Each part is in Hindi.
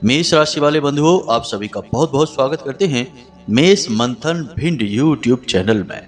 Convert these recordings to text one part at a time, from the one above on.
मेष राशि वाले बंधुओं, आप सभी का बहुत बहुत स्वागत करते हैं मेष मंथन भिंड यूट्यूब चैनल में।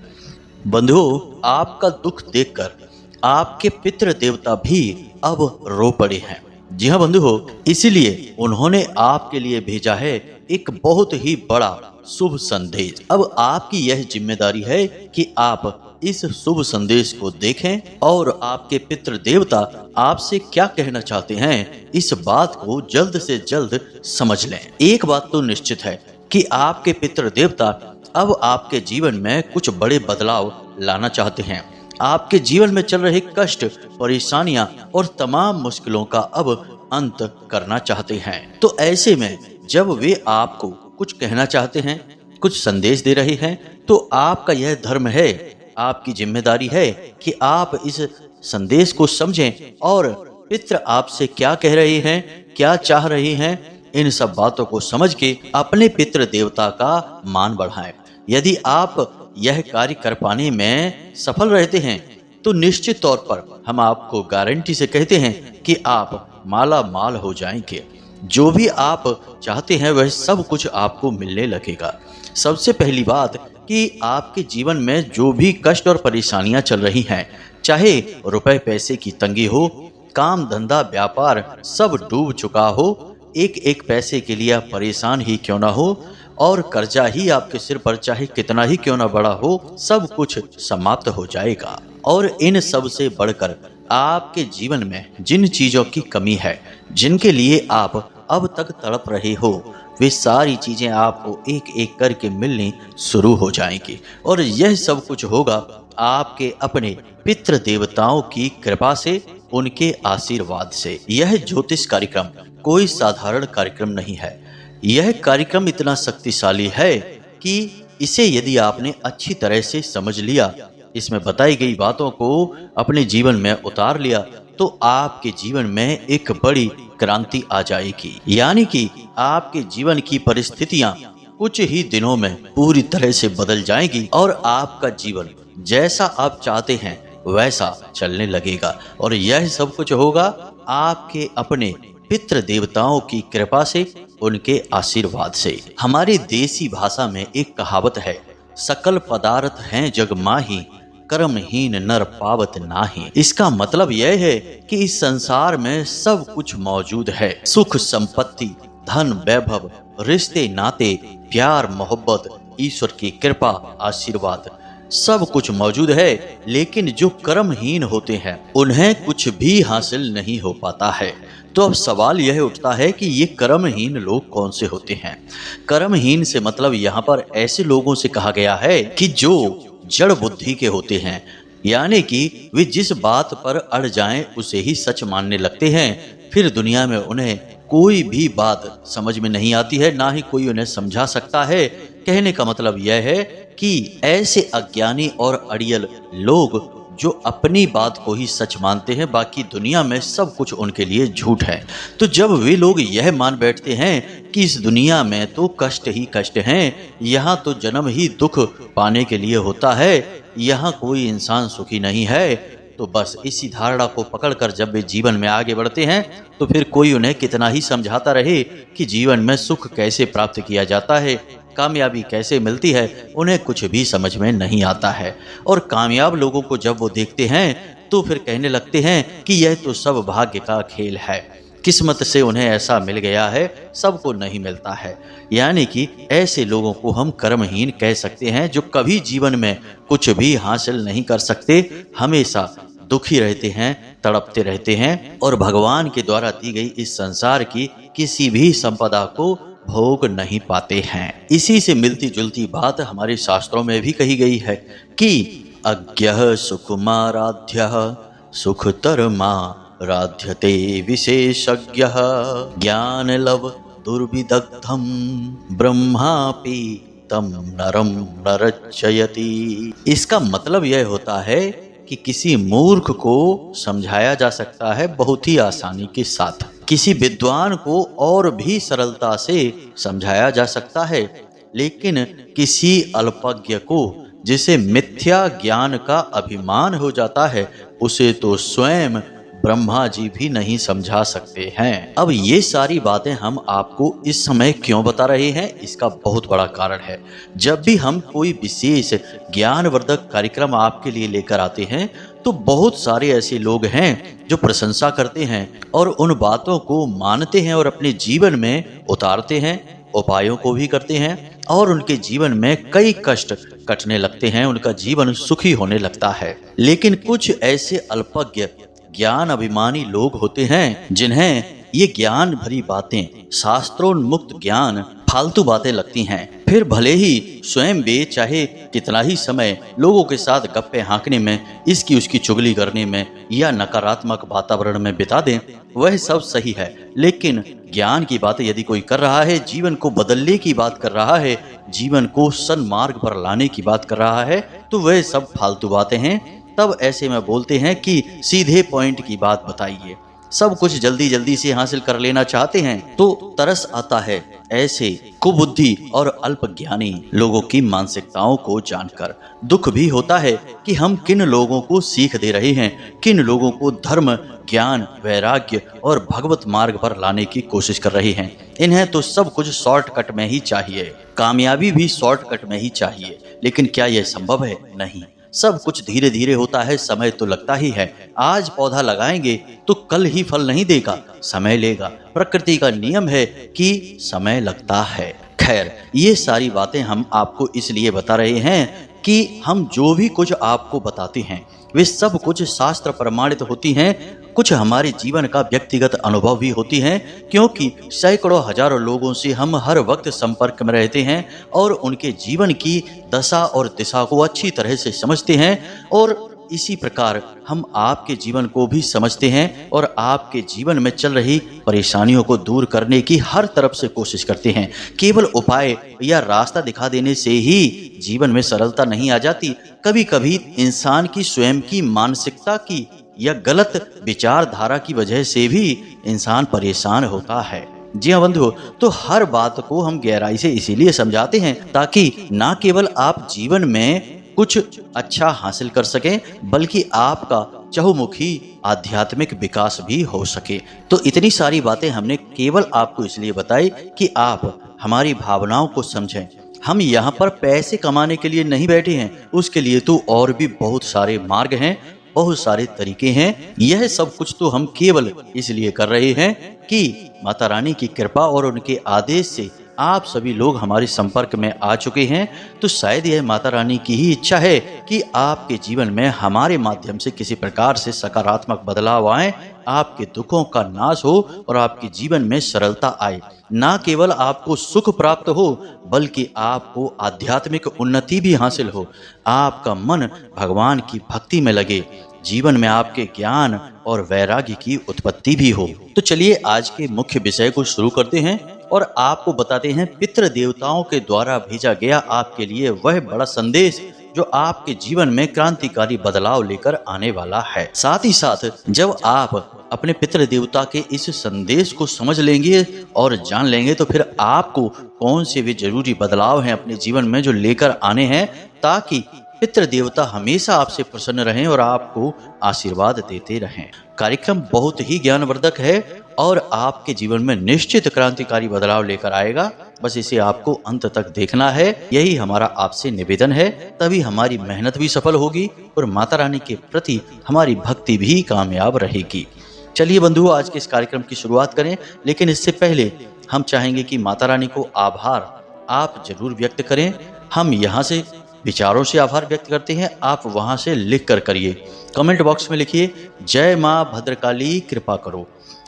बंधुओं, आपका दुख देखकर आपके पितृ देवता भी अब रो पड़े हैं। जी हाँ बंधुओं, इसीलिए उन्होंने आपके लिए भेजा है एक बहुत ही बड़ा शुभ संदेश। अब आपकी यह जिम्मेदारी है कि आप इस शुभ संदेश को देखें और आपके पितृ देवता आपसे क्या कहना चाहते हैं, इस बात को जल्द से जल्द समझ लें। एक बात तो निश्चित है कि आपके पितृ देवता अब आपके जीवन में कुछ बड़े बदलाव लाना चाहते हैं। आपके जीवन में चल रहे कष्ट, परेशानियां और तमाम मुश्किलों का अब अंत करना चाहते हैं। तो ऐसे में जब वे आपको कुछ कहना चाहते हैं, कुछ संदेश दे रहे हैं, तो आपका यह धर्म है, आपकी जिम्मेदारी है कि आप इस संदेश को समझें और पितृ आपसे क्या कह रहे हैं, क्या चाह रहे हैं, इन सब बातों को समझ के अपने पितृ देवता का मान बढ़ाएं। यदि आप यह कार्य कर पाने में सफल रहते हैं तो निश्चित तौर पर हम आपको गारंटी से कहते हैं कि आप माला माल हो जाएंगे। जो भी आप चाहते हैं वह सब कुछ आपको मिलने लगेगा। सबसे पहली बात कि आपके जीवन में जो भी कष्ट और परेशानियां चल रही हैं, चाहे रुपए पैसे की तंगी हो, काम धंधा व्यापार सब डूब चुका हो, एक एक पैसे के लिए आप परेशान ही क्यों ना हो, और कर्जा ही आपके सिर पर चाहे कितना ही क्यों ना बड़ा हो, सब कुछ समाप्त हो जाएगा। और इन सब से बढ़कर आपके जीवन में जिन चीजों की कमी है, जिनके लिए आप अब तक तड़प रहे हो, वे सारी चीजें आपको एक एक करके मिलनी शुरू हो जाएंगी। और यह सब कुछ होगा आपके अपने पितृ देवताओं की कृपा से, उनके आशीर्वाद से। यह ज्योतिष कार्यक्रम कोई साधारण कार्यक्रम नहीं है। यह कार्यक्रम इतना शक्तिशाली है कि इसे यदि आपने अच्छी तरह से समझ लिया, इसमें बताई गई बातों को अपने जीवन में उतार लिया, तो आपके जीवन में एक बड़ी क्रांति आ जाएगी। यानी कि आपके जीवन की परिस्थितियां कुछ ही दिनों में पूरी तरह से बदल जाएंगी और आपका जीवन जैसा आप चाहते हैं वैसा चलने लगेगा। और यह सब कुछ होगा आपके अपने पितृ देवताओं की कृपा से, उनके आशीर्वाद से। हमारी देसी भाषा में एक कहावत है, सकल पदार्थ हैं जग माही, कर्महीन नर पावत नाही। इसका मतलब यह है कि इस संसार में सब कुछ मौजूद है। सुख संपत्ति, धन वैभव, रिश्ते नाते, प्यार मोहब्बत, ईश्वर की कृपा आशीर्वाद, सब कुछ मौजूद है। लेकिन जो कर्महीन होते हैं उन्हें कुछ भी हासिल नहीं हो पाता है। तो अब सवाल यह उठता है कि ये कर्महीन लोग कौन से होते हैं। कर्महीन से मतलब यहाँ पर ऐसे लोगों से कहा गया है कि जो जड़ बुद्धि के होते हैं, यानी कि वे जिस बात पर अड़ जाएं उसे ही सच मानने लगते हैं। फिर दुनिया में उन्हें कोई भी बात समझ में नहीं आती है, ना ही कोई उन्हें समझा सकता है। कहने का मतलब यह है कि ऐसे अज्ञानी और अड़ियल लोग जो अपनी बात को ही सच मानते हैं, बाकी दुनिया में सब कुछ उनके लिए झूठ है। तो जब वे लोग यह मान बैठते हैं कि इस दुनिया में तो कष्ट ही कष्ट हैं, यहाँ तो जन्म ही दुख पाने के लिए होता है, यहाँ कोई इंसान सुखी नहीं है, तो बस इसी धारणा को पकड़कर जब वे जीवन में आगे बढ़ते हैं तो फिर कोई उन्हें कितना ही समझाता रहे कि जीवन में सुख कैसे प्राप्त किया जाता है, कामयाबी कैसे मिलती है, उन्हें कुछ भी समझ में नहीं आता है। और कामयाब लोगों को जब वो देखते हैं तो फिर कहने लगते हैं कि यह तो सब भाग्य का खेल है, किस्मत से उन्हें ऐसा मिल गया है, सबको नहीं मिलता है। यानी कि ऐसे लोगों को हम कर्महीन कह सकते हैं, जो कभी जीवन में कुछ भी हासिल नहीं कर सकते, हमेशा दुखी रहते हैं, तड़पते रहते हैं और भगवान के द्वारा दी गई इस संसार की किसी भी संपदा को भोग नहीं पाते हैं। इसी से मिलती जुलती बात हमारे शास्त्रों में भी कही गई है कि अज्ञः सुकुमाराध्यः सुखतरमा राध्यते विशेषज्ञः ज्ञान लव दुर्विदग्धम ब्रह्मापि तम नरम नरचयति। इसका मतलब यह होता है कि किसी मूर्ख को समझाया जा सकता है बहुत ही आसानी के साथ, किसी विद्वान को और भी सरलता से समझाया जा सकता है, लेकिन किसी अल्पज्ञ को, जिसे मिथ्या ज्ञान का अभिमान हो जाता है, उसे तो स्वयं ब्रह्मा जी भी नहीं समझा सकते हैं। अब ये सारी बातें हम आपको इस समय क्यों बता रहे हैं, इसका बहुत बड़ा कारण है। जब भी हम कोई विशेष ज्ञानवर्धक कार्यक्रम आपके लिए लेकर आते हैं तो बहुत सारे ऐसे लोग हैं जो प्रशंसा करते हैं और उन बातों को मानते हैं और अपने जीवन में उतारते हैं, उपायों को भी करते हैं और उनके जीवन में कई कष्ट कटने लगते हैं, उनका जीवन सुखी होने लगता है। लेकिन कुछ ऐसे अल्पज्ञ ज्ञान अभिमानी लोग होते हैं जिन्हें ये ज्ञान भरी बातें, शास्त्रोन्मुक्त ज्ञान फालतू बातें लगती हैं। फिर भले ही स्वयं वे चाहे कितना ही समय लोगों के साथ गप्पे हाँकने में, इसकी उसकी चुगली करने में या नकारात्मक वातावरण में बिता दें, वह सब सही है। लेकिन ज्ञान की बातें यदि कोई कर रहा है, जीवन को बदलने की बात कर रहा है, जीवन को सन्मार्ग पर लाने की बात कर रहा है, तो वह सब फालतू बातें हैं। तब ऐसे में बोलते हैं कि सीधे पॉइंट की बात बताइए। सब कुछ जल्दी जल्दी से हासिल कर लेना चाहते हैं तो तरस आता है ऐसे कुबुद्धि और अल्पज्ञानी लोगों की मानसिकताओं को जानकर। दुख भी होता है कि हम किन लोगों को सीख दे रहे हैं, किन लोगों को धर्म, ज्ञान, वैराग्य और भगवत मार्ग पर लाने की कोशिश कर रहे हैं। इन्हें तो सब कुछ शॉर्टकट में ही चाहिए, कामयाबी भी शॉर्टकट में ही चाहिए। लेकिन क्या यह संभव है? नहीं। सब कुछ धीरे धीरे होता है, समय तो लगता ही है। आज पौधा लगाएंगे तो कल ही फल नहीं देगा, समय लेगा। प्रकृति का नियम है कि समय लगता है। खैर, ये सारी बातें हम आपको इसलिए बता रहे हैं कि हम जो भी कुछ आपको बताते हैं वे सब कुछ शास्त्र प्रमाणित होती हैं। कुछ हमारे जीवन का व्यक्तिगत अनुभव भी होती हैं, क्योंकि सैकड़ों हजारों लोगों से हम हर वक्त संपर्क में रहते हैं और उनके जीवन की दशा और दिशा को अच्छी तरह से समझते हैं। और इसी प्रकार हम आपके जीवन को भी समझते हैं और आपके जीवन में चल रही परेशानियों को दूर करने की हर तरफ से कोशिश करते हैं। केवल उपाय या रास्ता दिखा देने से ही जीवन में सरलता नहीं आ जाती। कभी कभी इंसान की स्वयं की मानसिकता की या गलत विचारधारा की वजह से भी इंसान परेशान होता है। जी हाँ बंधुओं, तो हर बात को हम गहराई से इसीलिए समझाते हैं ताकि ना केवल आप जीवन में कुछ अच्छा हासिल कर सकें, बल्कि आपका चहुमुखी आध्यात्मिक विकास भी हो सके। तो इतनी सारी बातें हमने केवल आपको इसलिए बताई कि आप हमारी भावनाओं को समझें। हम यहाँ पर पैसे कमाने के लिए नहीं बैठे हैं, उसके लिए तो और भी बहुत सारे मार्ग हैं, बहुत सारे तरीके हैं। यह सब कुछ तो हम केवल इसलिए कर रहे हैं कि माता रानी की कृपा और उनके आदेश से आप सभी लोग हमारे संपर्क में आ चुके हैं। तो शायद यह माता रानी की ही इच्छा है कि आपके जीवन में हमारे माध्यम से किसी प्रकार से सकारात्मक बदलाव आए, आपके दुखों का नाश हो और आपके जीवन में सरलता आए। ना केवल आपको सुख प्राप्त हो, बल्कि आपको आध्यात्मिक उन्नति भी हासिल हो, आपका मन भगवान की भक्ति में लगे, जीवन में आपके ज्ञान और वैराग्य की उत्पत्ति भी हो। तो चलिए आज के मुख्य विषय को शुरू करते हैं और आपको बताते हैं पितृ देवताओं के द्वारा भेजा गया आपके लिए वह बड़ा संदेश जो आपके जीवन में क्रांतिकारी बदलाव लेकर आने वाला है। साथ ही साथ जब आप अपने पितृ देवता के इस संदेश को समझ लेंगे और जान लेंगे तो फिर आपको कौन से वे जरूरी बदलाव हैं अपने जीवन में जो लेकर आने हैं, ताकि पितृ देवता हमेशा आपसे प्रसन्न रहें और आपको आशीर्वाद देते रहें। कार्यक्रम बहुत ही ज्ञानवर्धक है और आपके जीवन में निश्चित क्रांतिकारी बदलाव लेकर आएगा। बस इसे आपको अंत तक देखना है, यही हमारा आपसे निवेदन है। तभी हमारी मेहनत भी सफल होगी और माता रानी के प्रति हमारी भक्ति भी कामयाब रहेगी। चलिए बंधुओं, आज के इस कार्यक्रम की शुरुआत करें, लेकिन इससे पहले हम चाहेंगे कि माता रानी को आभार आप जरूर व्यक्त करें। हम यहाँ से विचारों से आभार व्यक्त करते हैं, आप वहां से लिख कर करिए। कमेंट बॉक्स में लिखिए जय माँ भद्रकाली कृपा करो।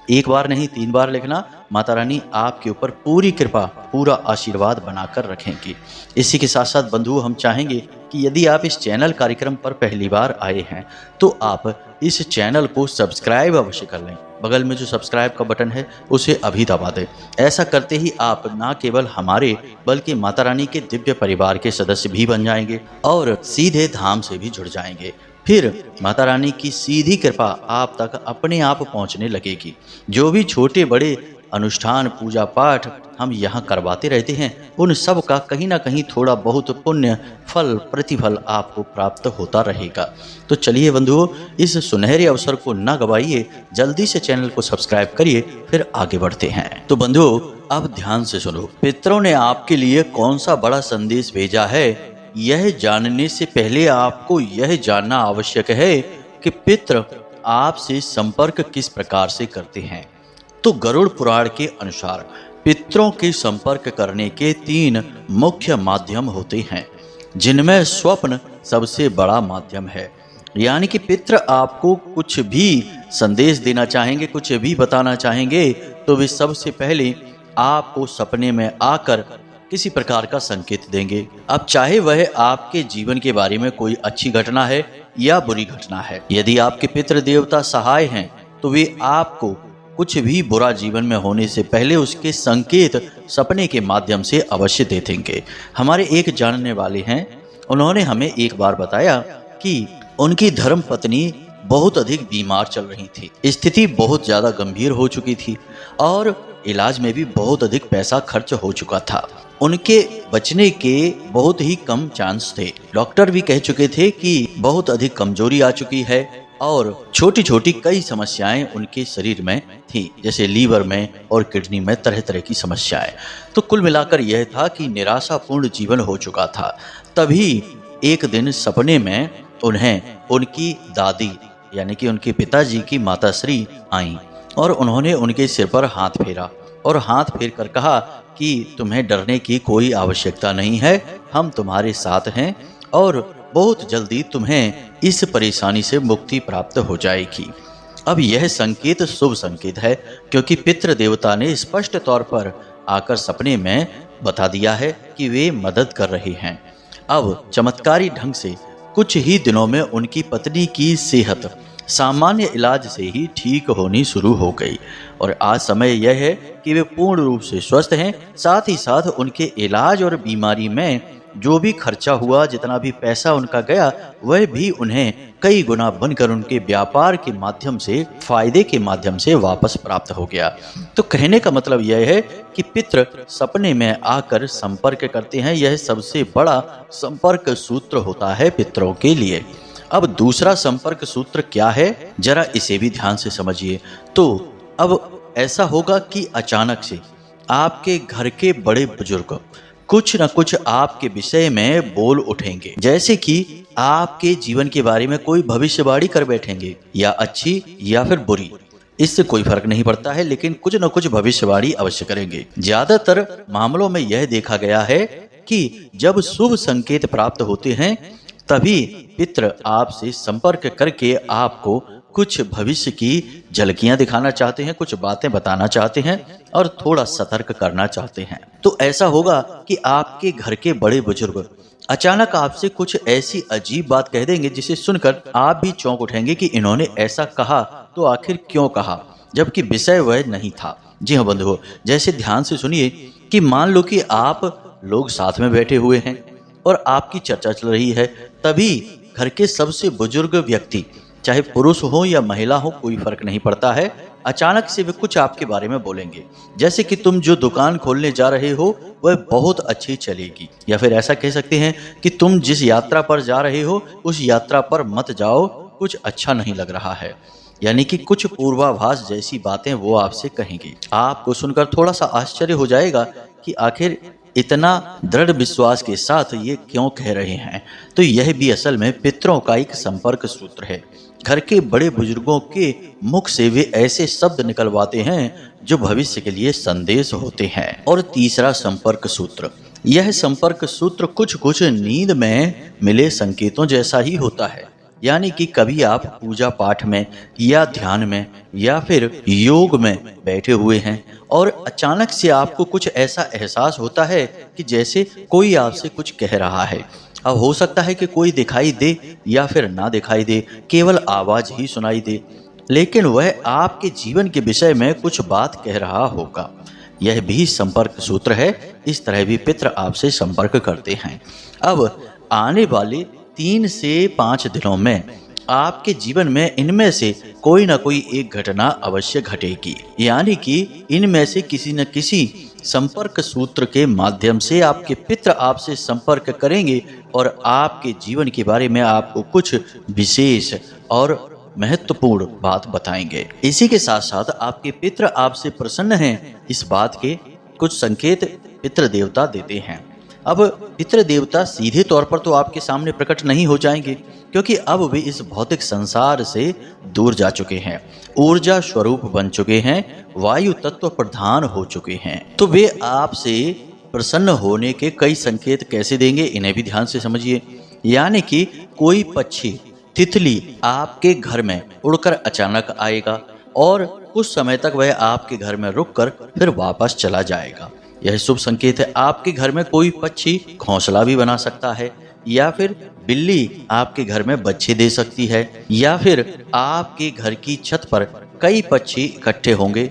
एक बार नहीं 3 बार लिखना। माता रानी आपके ऊपर पूरी कृपा, पूरा आशीर्वाद बनाकर रखेंगी। इसी के साथ साथ बंधुओं, हम चाहेंगे कि यदि आप इस चैनल कार्यक्रम पर पहली बार आए हैं तो आप इस चैनल को सब्सक्राइब अवश्य कर लें। बगल में जो सब्सक्राइब का बटन है उसे अभी दबा दें। ऐसा करते ही आप न केवल हमारे बल्कि माता रानी के दिव्य परिवार के सदस्य भी बन जाएंगे और सीधे धाम से भी जुड़ जाएंगे। फिर माता रानी की सीधी कृपा आप तक अपने आप पहुंचने लगेगी। जो भी छोटे बड़े अनुष्ठान पूजा पाठ हम यहाँ करवाते रहते हैं, उन सब का कहीं ना कहीं थोड़ा बहुत पुण्य फल प्रतिफल आपको प्राप्त होता रहेगा। तो चलिए बंधुओं, इस सुनहरे अवसर को ना गवाइए, जल्दी से चैनल को सब्सक्राइब करिए, फिर आगे बढ़ते हैं। तो बंधुओं, अब ध्यान से सुनो, पितरों ने आपके लिए कौन सा बड़ा संदेश भेजा है, यह जानने से पहले आपको यह जानना आवश्यक है कि पितृ आपसे संपर्क किस प्रकार से करते हैं। तो गरुड़ पुराण के अनुसार पितरों के संपर्क करने के 3 मुख्य माध्यम होते हैं, जिनमें स्वप्न सबसे बड़ा माध्यम है। यानी कि पितृ आपको कुछ भी संदेश देना चाहेंगे, कुछ भी बताना चाहेंगे, तो वे सबसे पहले आपको सपने में आकर किसी प्रकार का संकेत देंगे। अब चाहे वह आपके जीवन के बारे में कोई अच्छी घटना है या बुरी घटना है। यदि आपके पितृ देवता सहाय हैं तो वे आपको कुछ भी बुरा जीवन में होने से पहले उसके संकेत सपने के माध्यम से अवश्य दे देंगे। हमारे एक जानने वाले हैं, उन्होंने हमें एक बार बताया कि उनकी धर्म पत्नी बहुत अधिक बीमार चल रही थी, स्थिति बहुत ज्यादा गंभीर हो चुकी थी और इलाज में भी बहुत अधिक पैसा खर्च हो चुका था। उनके बचने के बहुत ही कम चांस थे। डॉक्टर भी कह चुके थे कि बहुत अधिक कमजोरी आ चुकी है और छोटी छोटी कई समस्याएं उनके शरीर में थी, जैसे लीवर में और किडनी में तरह तरह की समस्याएं। तो कुल मिलाकर यह था कि निराशापूर्ण जीवन हो चुका था। तभी एक दिन सपने में उन्हें उनकी दादी यानी कि उनके पिताजी की माताश्री आईं और उन्होंने उनके सिर पर हाथ फेरा और हाथ फेर कर कहा कि तुम्हें डरने की कोई आवश्यकता नहीं है, हम तुम्हारे साथ हैं और बहुत जल्दी तुम्हें इस परेशानी से मुक्ति प्राप्त हो जाएगी। अब यह संकेत शुभ संकेत है, क्योंकि पितृ देवता ने स्पष्ट तौर पर आकर सपने में बता दिया है कि वे मदद कर रहे हैं। अब चमत्कारी ढंग से कुछ ही दिनों में उनकी पत्नी की सेहत सामान्य इलाज से ही ठीक होनी शुरू हो गई और आज समय यह है कि वे पूर्ण रूप से स्वस्थ हैं। साथ ही साथ उनके इलाज और बीमारी में जो भी खर्चा हुआ, जितना भी पैसा उनका गया, वह भी उन्हें कई गुना बनकर उनके व्यापार के माध्यम से, फायदे के माध्यम से वापस प्राप्त हो गया। तो कहने का मतलब यह है कि पितृ सपने में आकर संपर्क करते हैं, यह सबसे बड़ा संपर्क सूत्र होता है पितरों के लिए। अब दूसरा संपर्क सूत्र क्या है, जरा इसे भी ध्यान से समझिए। तो अब ऐसा होगा कि अचानक से आपके घर के बड़े बुजुर्ग कुछ न कुछ आपके विषय में बोल उठेंगे, जैसे कि आपके जीवन के बारे में कोई भविष्यवाणी कर बैठेंगे, या अच्छी या फिर बुरी, इससे कोई फर्क नहीं पड़ता है, लेकिन कुछ न कुछ भविष्यवाणी अवश्य करेंगे। ज्यादातर मामलों में यह देखा गया है कि जब शुभ संकेत प्राप्त होते हैं तभी पितृ आपसे संपर्क करके आपको कुछ भविष्य की झलकियां दिखाना चाहते हैं, कुछ बातें बताना चाहते हैं और थोड़ा सतर्क करना चाहते हैं। तो ऐसा होगा कि आपके घर के बड़े बुजुर्ग अचानक आपसे कुछ ऐसी अजीब बात कह देंगे जिसे सुनकर आप भी चौंक उठेंगे कि इन्होंने ऐसा कहा तो आखिर क्यों कहा, जबकि विषय वह नहीं था। जी हाँ बंधुओं, जैसे ध्यान से सुनिए कि मान लो कि आप लोग साथ में बैठे हुए हैं और आपकी चर्चा चल रही है, तभी घर के सबसे बुजुर्ग व्यक्ति, चाहे पुरुष हो या महिला हो, कोई फर्क नहीं पड़ता है, अचानक से वे कुछ आपके बारे में बोलेंगे, जैसे कि तुम जो दुकान खोलने जा रहे हो वह बहुत अच्छी चलेगी, या फिर ऐसा कह सकते हैं कि तुम जिस यात्रा पर जा रहे हो उस यात्रा पर मत जाओ, कुछ अच्छा नहीं लग रहा है। यानी कि कुछ पूर्वाभास जैसी बातें वो आपसे कहेंगे। आपको सुनकर थोड़ा सा आश्चर्य हो जाएगा कि आखिर इतना दृढ़ विश्वास के साथ ये क्यों कह रहे हैं। तो यह भी असल में पितरों का एक संपर्क सूत्र है। घर के बड़े बुजुर्गों के मुख से वे ऐसे शब्द निकलवाते हैं जो भविष्य के लिए संदेश होते हैं। और तीसरा संपर्क सूत्र, यह संपर्क सूत्र कुछ कुछ नींद में मिले संकेतों जैसा ही होता है। यानी कि कभी आप पूजा पाठ में या ध्यान में या फिर योग में बैठे हुए हैं और अचानक से आपको कुछ ऐसा एहसास होता है कि जैसे कोई आपसे कुछ कह रहा है। अब हो सकता है कि कोई दिखाई दे या फिर ना दिखाई दे, केवल आवाज ही सुनाई दे, लेकिन वह आपके जीवन के विषय में कुछ बात कह रहा होगा। यह भी संपर्क सूत्र है। इस तरह भी पितर आपसे संपर्क करते हैं। अब आने वाले 3 से 5 दिनों में आपके जीवन में इनमें से कोई ना कोई एक घटना अवश्य घटेगी। यानी कि इनमें से किसी न किसी संपर्क सूत्र के माध्यम से आपके पितृ आपसे संपर्क करेंगे और आपके जीवन के बारे में आपको कुछ विशेष और महत्वपूर्ण बात बताएंगे। इसी के साथ साथ आपके पितृ आपसे प्रसन्न हैं, इस बात के कुछ संकेत पितृ देवता देते हैं। अब पितृ देवता सीधे तौर पर तो आपके सामने प्रकट नहीं हो जाएंगे, क्योंकि अब वे इस भौतिक संसार से दूर जा चुके हैं, ऊर्जा स्वरूप बन चुके हैं, वायु तत्व प्रधान हो चुके हैं। तो वे आपसे प्रसन्न होने के कई संकेत कैसे देंगे, इन्हें भी ध्यान से समझिए। यानी कि कोई पक्षी, तितली आपके घर में उड़कर अचानक आएगा और कुछ समय तक वह आपके घर में रुककर फिर वापस चला जाएगा। यह शुभ संकेत है। आपके घर में कोई पक्षी घोंसला भी बना सकता है, या फिर बिल्ली आपके घर में बच्चे दे सकती है, या फिर आपके घर की छत पर कई पक्षी इकट्ठे होंगे,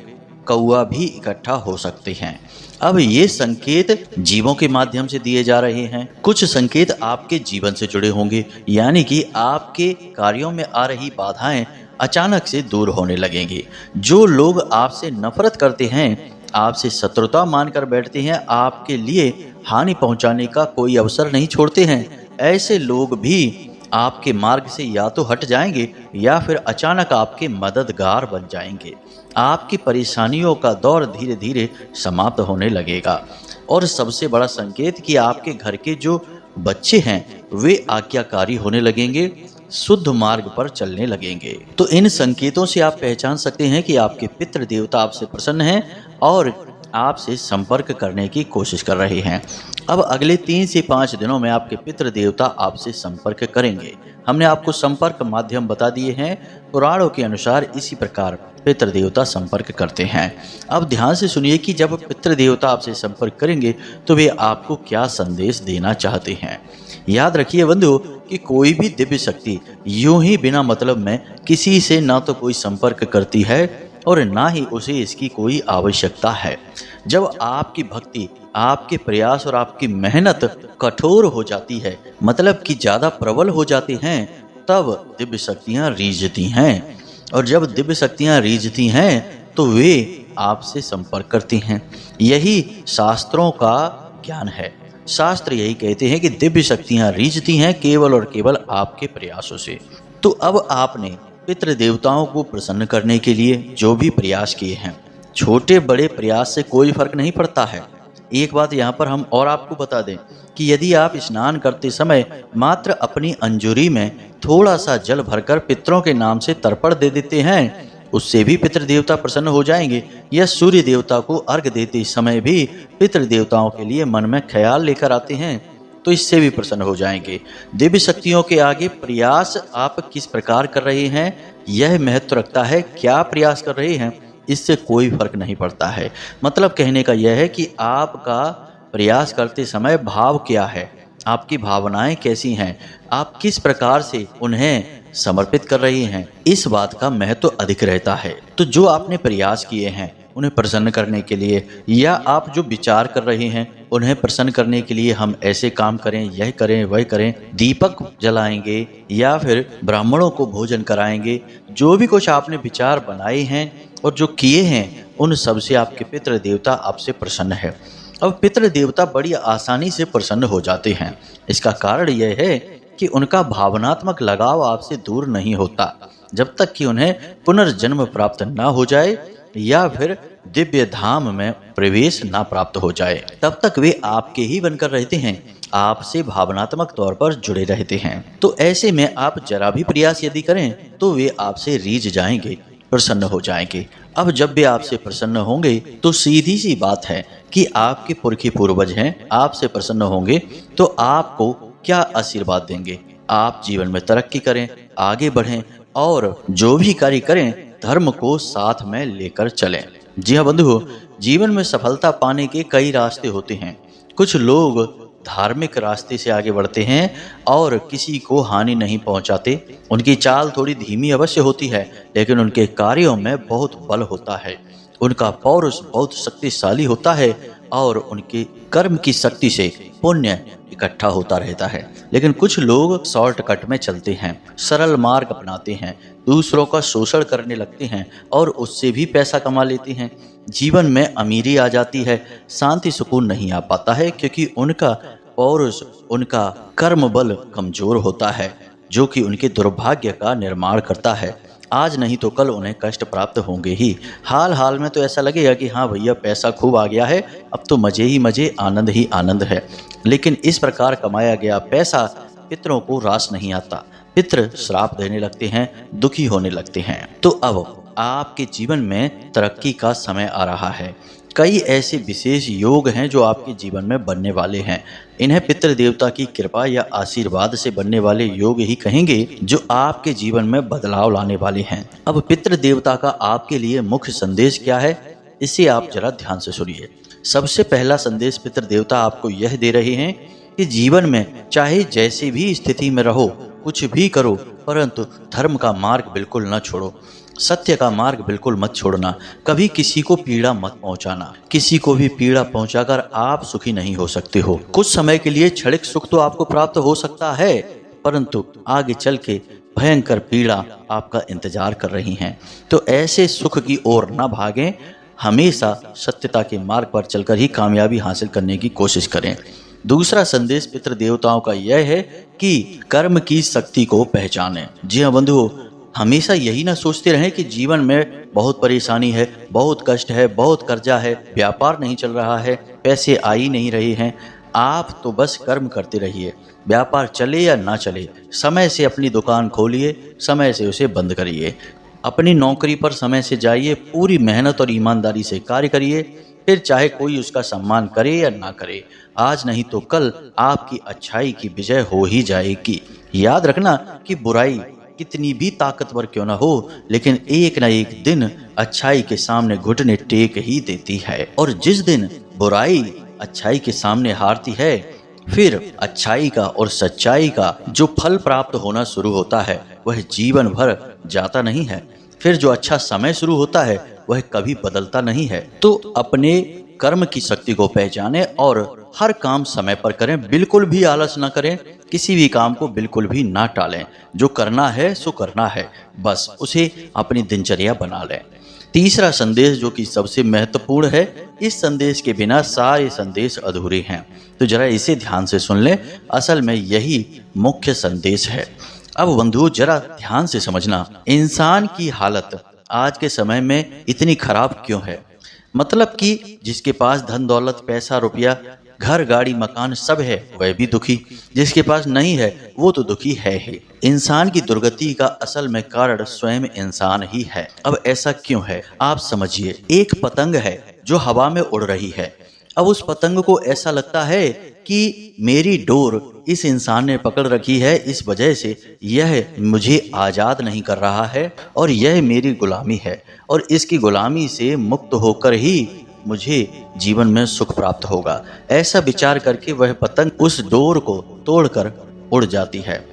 कौआ भी इकट्ठा हो सकते हैं। अब ये संकेत जीवों के माध्यम से दिए जा रहे हैं। कुछ संकेत आपके जीवन से जुड़े होंगे, यानी कि आपके कार्यों में आ रही बाधाएं अचानक से दूर होने लगेंगी। जो लोग आपसे नफरत करते हैं, आपसे शत्रुता मानकर बैठते हैं, आपके लिए हानि पहुंचाने का कोई अवसर नहीं छोड़ते हैं, ऐसे लोग भी आपके मार्ग से या तो हट जाएंगे या फिर अचानक आपके मददगार बन जाएंगे। आपकी परेशानियों का दौर धीरे धीरे समाप्त होने लगेगा। और सबसे बड़ा संकेत कि आपके घर के जो बच्चे हैं वे आज्ञाकारी होने लगेंगे, शुद्ध मार्ग पर चलने लगेंगे। तो इन संकेतों से आप पहचान सकते हैं कि आपके पितृ देवता आपसे प्रसन्न हैं और आपसे संपर्क करने की कोशिश कर रहे हैं। अब अगले 3 से 5 दिनों में आपके पितृ देवता आपसे संपर्क करेंगे। हमने आपको संपर्क माध्यम बता दिए हैं। पुराणों के अनुसार इसी प्रकार पितृ देवता संपर्क करते हैं। अब ध्यान से सुनिए कि जब पितृ देवता आपसे संपर्क करेंगे तो वे आपको क्या संदेश देना चाहते हैं। याद रखिए बंधु कि कोई भी दिव्य शक्ति यूं ही बिना मतलब में किसी से ना तो कोई संपर्क करती है और ना ही उसे इसकी कोई आवश्यकता है। जब आपकी भक्ति, आपके प्रयास और आपकी मेहनत कठोर हो जाती है, मतलब कि ज़्यादा प्रबल हो जाते हैं, तब दिव्य शक्तियाँ रीझती हैं। और जब दिव्य शक्तियाँ रीझती हैं तो वे आपसे संपर्क करती हैं। यही शास्त्रों का ज्ञान है। शास्त्र यही कहते हैं कि दिव्य शक्तियाँ रीझती हैं केवल और केवल आपके प्रयासों से। तो अब आपने पितृ देवताओं को प्रसन्न करने के लिए जो भी प्रयास किए हैं, छोटे बड़े प्रयास से कोई फर्क नहीं पड़ता है। एक बात यहाँ पर हम और आपको बता दें कि यदि आप स्नान करते समय मात्र अपनी अंजुरी में थोड़ा सा जल भरकर पितरों के नाम से तर्पण दे देते हैं, उससे भी पितृ देवता प्रसन्न हो जाएंगे। या सूर्य देवता को अर्घ देते समय भी पितृ देवताओं के लिए मन में ख्याल लेकर आते हैं, तो इससे भी प्रसन्न हो जाएंगे। दिव्य शक्तियों के आगे प्रयास आप किस प्रकार कर रहे हैं यह महत्व रखता है। क्या प्रयास कर रहे हैं इससे कोई फर्क नहीं पड़ता है। मतलब कहने का यह है कि आपका प्रयास करते समय भाव क्या है, आपकी भावनाएं कैसी हैं, आप किस प्रकार से उन्हें समर्पित कर रही हैं, इस बात का महत्व अधिक रहता है। तो जो आपने प्रयास किए हैं उन्हें प्रसन्न करने के लिए, या आप जो विचार कर रहे हैं उन्हें प्रसन्न करने के लिए, हम ऐसे काम करें, यह करें, वह करें, दीपक जलाएंगे या फिर ब्राह्मणों को भोजन कराएंगे, जो भी कुछ आपने विचार बनाए हैं और जो किए हैं उन सब से आपके पितृ देवता आपसे प्रसन्न है। अब पितृ देवता बड़ी आसानी से प्रसन्न हो जाते हैं। इसका कारण यह है कि उनका भावनात्मक लगाव आपसे दूर नहीं होता। जब तक कि उन्हें पुनर्जन्म प्राप्त ना हो जाए या फिर दिव्य धाम में प्रवेश ना प्राप्त हो जाए, तब तक वे आपके ही बनकर रहते हैं, आपसे भावनात्मक तौर पर जुड़े रहते हैं। तो ऐसे में आप जरा भी प्रयास यदि करें तो वे आपसे रीझ जाएंगे, प्रसन्न हो जाएंगे। अब जब वे आपसे प्रसन्न होंगे तो सीधी सी बात है कि आपके पुरखे पूर्वज हैं, आपसे प्रसन्न होंगे तो आपको क्या आशीर्वाद देंगे। आप जीवन में तरक्की करें, आगे बढ़ें और जो भी कार्य करें धर्म को साथ में लेकर चलें। जी हाँ बंधु, जीवन में सफलता पाने के कई रास्ते होते हैं। कुछ लोग धार्मिक रास्ते से आगे बढ़ते हैं और किसी को हानि नहीं पहुंचाते। उनकी चाल थोड़ी धीमी अवश्य होती है, लेकिन उनके कार्यों में बहुत बल होता है। उनका पौरुष बहुत शक्तिशाली होता है और उनके कर्म की शक्ति से पुण्य इकट्ठा होता रहता है। लेकिन कुछ लोग शॉर्टकट में चलते हैं, सरल मार्ग अपनाते हैं, दूसरों का शोषण करने लगते हैं और उससे भी पैसा कमा लेते हैं। जीवन में अमीरी आ जाती है, शांति सुकून नहीं आ पाता है, क्योंकि उनका पौरुष, उनका कर्म बल कमजोर होता है, जो कि उनके दुर्भाग्य का निर्माण करता है। आज नहीं तो कल उन्हें कष्ट प्राप्त होंगे ही। हाल हाल में तो ऐसा लगेगा कि हाँ भैया पैसा खूब आ गया है, अब तो मजे ही मजे, आनंद ही आनंद है। लेकिन इस प्रकार कमाया गया पैसा पितरों को रास नहीं आता। पितृ श्राप देने लगते हैं, दुखी होने लगते हैं। तो अब आपके जीवन में तरक्की का समय आ रहा है। कई ऐसे विशेष योग हैं जो आपके जीवन में बनने वाले हैं। इन्हें पितृ देवता की कृपा या आशीर्वाद से बनने वाले योग ही कहेंगे, जो आपके जीवन में बदलाव लाने वाले हैं। अब पितृ देवता का आपके लिए मुख्य संदेश क्या है, इसे आप जरा ध्यान से सुनिए। सबसे पहला संदेश पितृ देवता आपको यह दे रहे हैं कि जीवन में चाहे जैसी भी स्थिति में रहो, कुछ भी करो, परंतु धर्म का मार्ग बिल्कुल न छोड़ो, सत्य का मार्ग बिल्कुल मत छोड़ना, कभी किसी को पीड़ा मत पहुंचाना। किसी को भी पीड़ा पहुंचाकर आप सुखी नहीं हो सकते हो। कुछ समय के लिए क्षणिक सुख तो आपको प्राप्त हो सकता है, परंतु आगे चल के भयंकर पीड़ा आपका इंतजार कर रही है। तो ऐसे सुख की ओर न भागें, हमेशा सत्यता के मार्ग पर चलकर ही कामयाबी हासिल करने की कोशिश करें। दूसरा संदेश पितृ देवताओं का यह है कि कर्म की शक्ति को पहचानें। जी हाँ बंधुओं, हमेशा यही ना सोचते रहें कि जीवन में बहुत परेशानी है, बहुत कष्ट है, बहुत कर्जा है, व्यापार नहीं चल रहा है, पैसे आ ही नहीं रहे हैं। आप तो बस कर्म करते रहिए, व्यापार चले या ना चले, समय से अपनी दुकान खोलिए, समय से उसे बंद करिए, अपनी नौकरी पर समय से जाइए, पूरी मेहनत और ईमानदारी से कार्य करिए। फिर चाहे कोई उसका सम्मान करे या ना करे, आज नहीं तो कल आपकी अच्छाई की विजय हो ही जाएगी। याद रखना कि बुराई कितनी भी ताकतवर क्यों ना हो, लेकिन एक न एक दिन अच्छाई के सामने घुटने टेक ही देती है। और जिस दिन बुराई अच्छाई के सामने हारती है, फिर अच्छाई का और सच्चाई का जो फल प्राप्त होना शुरू होता है, वह जीवन भर जाता नहीं है। फिर जो अच्छा समय शुरू होता है, वह कभी बदलता नहीं है। तो अपने कर्म की शक्ति को पहचानें और हर काम समय पर करें, बिल्कुल भी आलस न करें, किसी भी काम को बिल्कुल भी ना टालें। जो करना है सो करना है, बस उसे अपनी दिनचर्या बना लें। तीसरा संदेश जो कि सबसे महत्वपूर्ण है, इस संदेश के बिना सारे संदेश अधूरे हैं। तो जरा इसे ध्यान से सुन लें, असल में यही मुख्य संदेश है। अब बंधुओं जरा ध्यान से समझना, इंसान की हालत आज के समय में इतनी खराब क्यों है? मतलब कि जिसके पास धन दौलत, पैसा, रुपया, घर, गाड़ी, मकान सब है, वह भी दुखी। जिसके पास नहीं है वो तो दुखी है ही। इंसान की दुर्गति का असल में कारण स्वयं इंसान ही है। अब ऐसा क्यों है आप समझिए। एक पतंग है जो हवा में उड़ रही है। अब उस पतंग को ऐसा लगता है कि मेरी डोर इस इंसान ने पकड़ रखी है, इस वजह से यह मुझे आज़ाद नहीं कर रहा है और यह मेरी गुलामी है, और इसकी गुलामी से मुक्त होकर ही मुझे जीवन में सुख प्राप्त होगा। ऐसा विचार करके वह पतंग उस डोर को तोड़कर उड़ जाती है।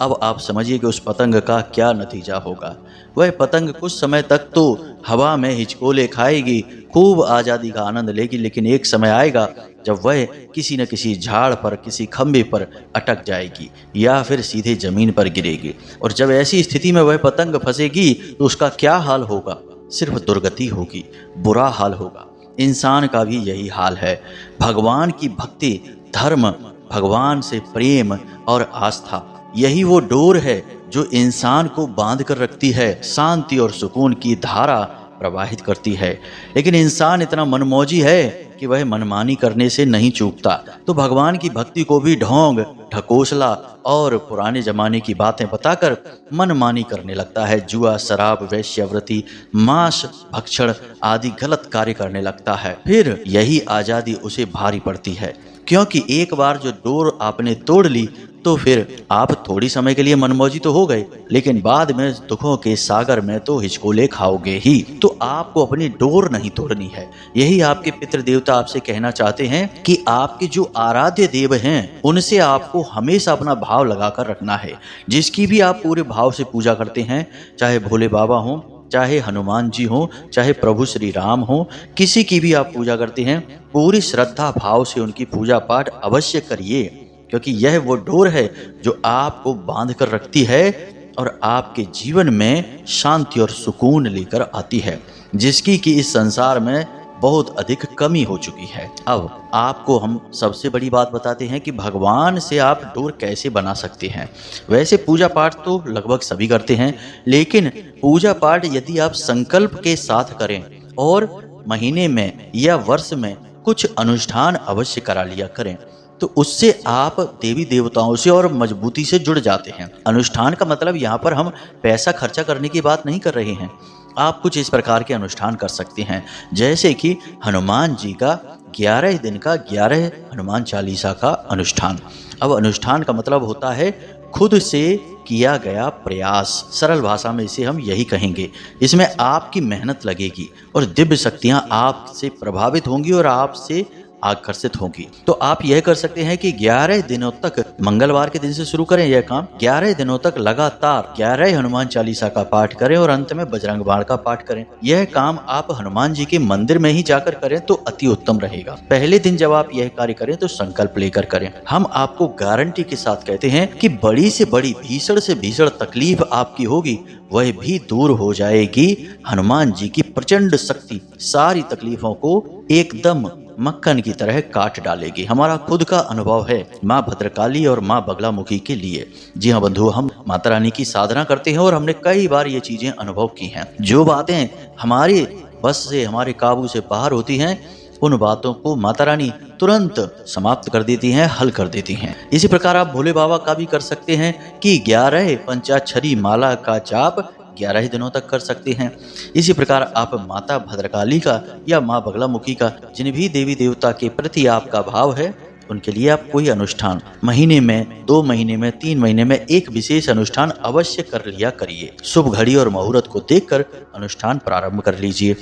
अब आप समझिए कि उस पतंग का क्या नतीजा होगा। वह पतंग कुछ समय तक तो हवा में हिचकोले खाएगी, खूब आज़ादी का आनंद लेगी, लेकिन एक समय आएगा जब वह किसी न किसी झाड़ पर, किसी खंभे पर अटक जाएगी या फिर सीधे जमीन पर गिरेगी। और जब ऐसी स्थिति में वह पतंग फंसेगी तो उसका क्या हाल होगा? सिर्फ दुर्गति होगी, बुरा हाल होगा। इंसान का भी यही हाल है। भगवान की भक्ति, धर्म, भगवान से प्रेम और आस्था, यही वो डोर है जो इंसान को बांध कर रखती है, शांति और सुकून की धारा प्रवाहित करती है। लेकिन इंसान इतना मनमौजी है कि वह मनमानी करने से नहीं चूकता। तो भगवान की भक्ति को भी ढोंग, ढकोसला और पुराने जमाने की बातें बताकर मनमानी करने लगता है। जुआ, शराब, वेश्यावृत्ति, मांस भक्षण आदि गलत कार्य करने लगता है। फिर यही आज़ादी उसे भारी पड़ती है, क्योंकि एक बार जो डोर आपने तोड़ ली तो फिर आप थोड़ी समय के लिए मनमौजी तो हो गए, लेकिन बाद में दुखों के सागर में तो हिचकोले खाओगे ही। तो आपको अपनी डोर नहीं तोड़नी है। यही आपके पितृ देवता आपसे कहना चाहते हैं कि आपके जो आराध्य देव हैं, उनसे आपको हमेशा अपना भाव लगाकर रखना है। जिसकी भी आप पूरे भाव से पूजा करते हैं, चाहे भोले बाबा हों, चाहे हनुमान जी हो, चाहे प्रभु श्री राम हो, किसी की भी आप पूजा करते हैं, पूरी श्रद्धा भाव से उनकी पूजा पाठ अवश्य करिए, क्योंकि यह वो डोर है जो आपको बांध कर रखती है और आपके जीवन में शांति और सुकून लेकर आती है, जिसकी कि इस संसार में बहुत अधिक कमी हो चुकी है। अब आपको हम सबसे बड़ी बात बताते हैं कि भगवान से आप डोर कैसे बना सकते हैं। वैसे पूजा पाठ तो लगभग सभी करते हैं, लेकिन पूजा पाठ यदि आप संकल्प के साथ करें और महीने में या वर्ष में कुछ अनुष्ठान अवश्य करा लिया करें, तो उससे आप देवी देवताओं से और मजबूती से जुड़ जाते हैं। अनुष्ठान का मतलब यहाँ पर हम पैसा खर्चा करने की बात नहीं कर रहे हैं। आप कुछ इस प्रकार के अनुष्ठान कर सकते हैं, जैसे कि हनुमान जी का 11 दिन का 11 हनुमान चालीसा का अनुष्ठान। अब अनुष्ठान का मतलब होता है खुद से किया गया प्रयास। सरल भाषा में इसे हम यही कहेंगे। इसमें आपकी मेहनत लगेगी और दिव्य शक्तियां आपसे प्रभावित होंगी और आपसे आकर्षित होगी। तो आप यह कर सकते हैं कि 11 दिनों तक, मंगलवार के दिन से शुरू करें यह काम, 11 दिनों तक लगातार 11 हनुमान चालीसा का पाठ करें और अंत में बजरंग बाण का पाठ करें। यह काम आप हनुमान जी के मंदिर में ही जाकर करें तो अति उत्तम रहेगा। पहले दिन जब आप यह कार्य करें तो संकल्प लेकर करें। हम आपको गारंटी के साथ कहते हैं कि बड़ी से बड़ी, भीषण से भीषण तकलीफ आपकी होगी वह भी दूर हो जाएगी। हनुमान जी की प्रचंड शक्ति सारी तकलीफों को एकदम मक्खन की तरह काट डालेगी। हमारा खुद का अनुभव है माँ भद्रकाली और माँ बगलामुखी के लिए। जी हाँ बंधु, हम माता रानी की साधना करते हैं और हमने कई बार ये चीजें अनुभव की हैं। जो बातें हमारे बस से, हमारे काबू से बाहर होती हैं, उन बातों को माता रानी तुरंत समाप्त कर देती हैं, हल कर देती हैं। इसी प्रकार आप भोले बाबा का भी कर सकते हैं कि 11 पंचाक्षरी माला का जाप 11 दिनों तक कर सकते हैं। इसी प्रकार आप माता भद्रकाली का या माँ बगलामुखी का, जिन भी देवी देवता के प्रति आपका भाव है, उनके लिए आप कोई अनुष्ठान महीने में, 2 महीने में, 3 महीने में एक विशेष अनुष्ठान अवश्य कर लिया करिए। शुभ घड़ी और मुहूर्त को देखकर अनुष्ठान प्रारंभ कर लीजिए।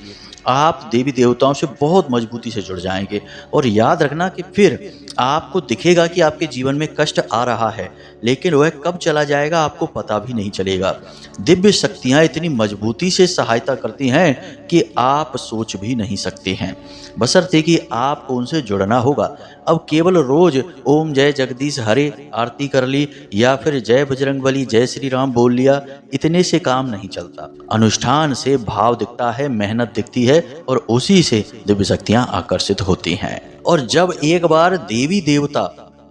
आप देवी देवताओं से बहुत मजबूती से जुड़ जाएंगे और याद रखना कि फिर आपको दिखेगा कि आपके जीवन में कष्ट आ रहा है, लेकिन वह कब चला जाएगा आपको पता भी नहीं चलेगा। दिव्य शक्तियां इतनी मजबूती से सहायता करती हैं कि आप सोच भी नहीं सकते हैं, बशर्ते कि आपको उनसे जुड़ना होगा। अब केवल रोज ओम जय जगदीश हरे आरती कर ली या फिर जय बजरंगबली, जय श्री राम बोल लिया, इतने से काम नहीं चलता। अनुष्ठान से भाव दिखता है, मेहनत दिखती है और उसी से दिव्य शक्तियां आकर्षित होती हैं। और जब एक बार देवी देवता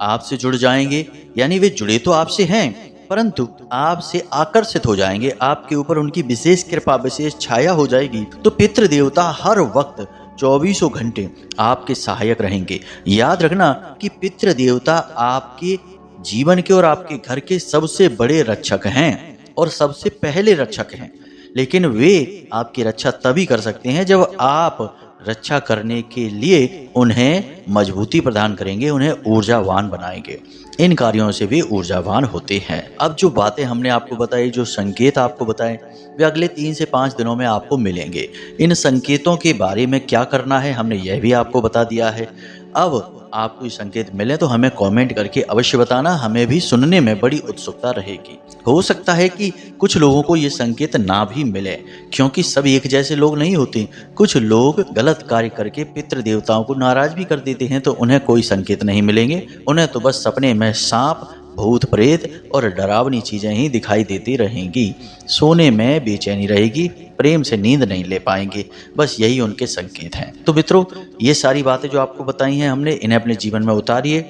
आपसे जुड़ जाएंगे, यानी वे जुड़े तो आपसे हैं परंतु आपसे आकर्षित हो जाएंगे, आपके ऊपर उनकी विशेष कृपा, विशेष छाया हो जाएगी, तो पितृ देवता हर वक्त 24 घंटे आपके सहायक रहेंगे। याद रखना कि पितृ देवता आपके जीवन के और आपके घर के सबसे बड़े रक्षक हैं और सबसे पहले रक्षक हैं, लेकिन वे आपकी रक्षा तभी कर सकते हैं जब आप रक्षा करने के लिए उन्हें मजबूती प्रदान करेंगे, उन्हें ऊर्जावान बनाएंगे। इन कार्यों से भी ऊर्जावान होते हैं। अब जो बातें हमने आपको बताई, जो संकेत आपको बताए, वे अगले 3 से 5 दिनों में आपको मिलेंगे। इन संकेतों के बारे में क्या करना है हमने यह भी आपको बता दिया है। अब आपको ये संकेत मिले तो हमें कमेंट करके अवश्य बताना, हमें भी सुनने में बड़ी उत्सुकता रहेगी। हो सकता है कि कुछ लोगों को ये संकेत ना भी मिले, क्योंकि सब एक जैसे लोग नहीं होते। कुछ लोग गलत कार्य करके पितृ देवताओं को नाराज भी कर देते हैं, तो उन्हें कोई संकेत नहीं मिलेंगे। उन्हें तो बस सपने में सांप, भूत प्रेत और डरावनी चीजें ही दिखाई देती रहेंगी। सोने में बेचैनी रहेगी, प्रेम से नींद नहीं ले पाएंगे। बस यही उनके संकेत हैं। तो मित्रों, ये सारी बातें जो आपको बताई हैं हमने, इन्हें अपने जीवन में उतारिए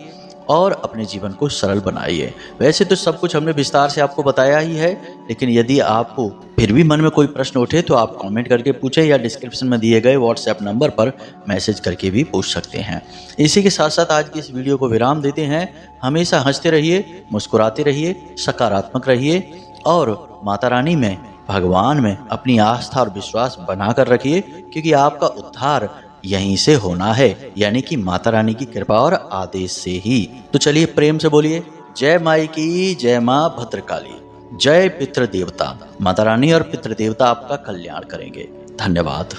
और अपने जीवन को सरल बनाइए। वैसे तो सब कुछ हमने विस्तार से आपको बताया ही है, लेकिन यदि आपको फिर भी मन में कोई प्रश्न उठे तो आप कमेंट करके पूछें या डिस्क्रिप्शन में दिए गए व्हाट्सएप नंबर पर मैसेज करके भी पूछ सकते हैं। इसी के साथ साथ आज की इस वीडियो को विराम देते हैं। हमेशा हंसते रहिए, मुस्कुराते रहिए, सकारात्मक रहिए और माता रानी में, भगवान में अपनी आस्था और विश्वास बनाकर रखिए, क्योंकि आपका उद्धार यहीं से होना है, यानी कि माता रानी की कृपा और आदेश से ही। तो चलिए प्रेम से बोलिए, जय माई की, जय माँ भद्रकाली, जय पितृ देवता। माता रानी और पितृ देवता आपका कल्याण करेंगे। धन्यवाद।